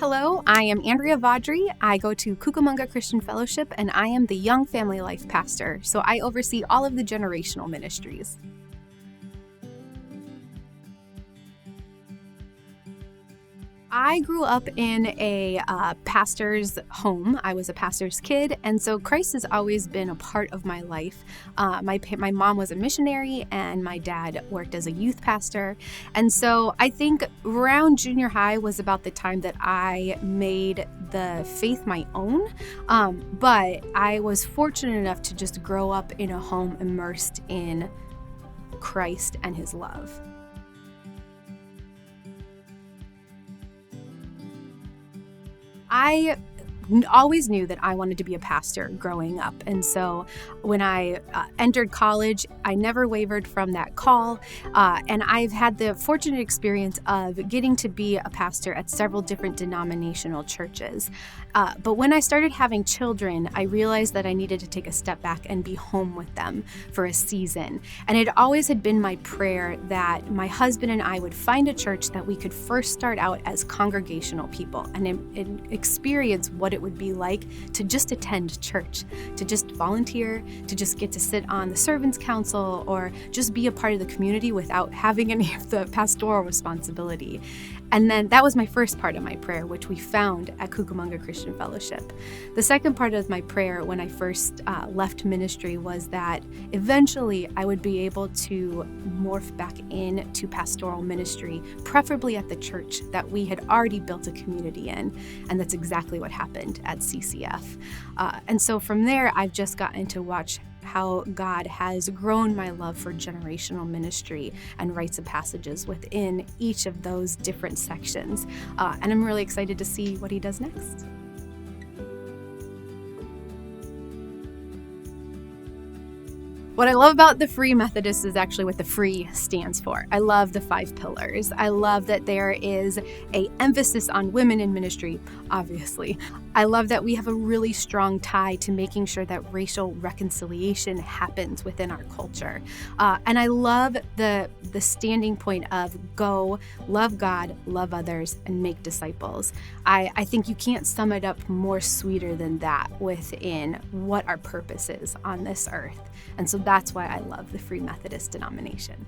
Hello, I am Andrea Vaudrey. I go to Cucamonga Christian Fellowship and I am the Young Family Life Pastor, so I oversee all of the generational ministries. I grew up in a pastor's home. I was a pastor's kid, and so Christ has always been a part of my life. My mom was a missionary, and my dad worked as a youth pastor. And so I think around junior high was about the time that I made the faith my own. But I was fortunate enough to just grow up in a home immersed in Christ and his love. I always knew that I wanted to be a pastor growing up. And so when I entered college, I never wavered from that call. And I've had the fortunate experience of getting to be a pastor at several different denominational churches. But when I started having children, I realized that I needed to take a step back and be home with them for a season. And it always had been my prayer that my husband and I would find a church that we could first start out as congregational people and experience what it would be like to just attend church, to just volunteer, to just get to sit on the servants' council, or just be a part of the community without having any of the pastoral responsibility. And then that was my first part of my prayer, which we found at Cucamonga Christian Fellowship. The second part of my prayer when I first left ministry was that eventually I would be able to morph back into pastoral ministry, preferably at the church that we had already built a community in. And that's exactly what happened at CCF. And so from there, I've just gotten to watch how God has grown my love for generational ministry and rites of passages within each of those different sections. And I'm really excited to see what he does next. What I love about the Free Methodist is actually what the Free stands for. I love the 5 pillars. I love that there is an emphasis on women in ministry, obviously. I love that we have a really strong tie to making sure that racial reconciliation happens within our culture. And I love the standing point of go, love God, love others, and make disciples. I think you can't sum it up more sweeter than that within what our purpose is on this earth. And so that's why I love the Free Methodist denomination.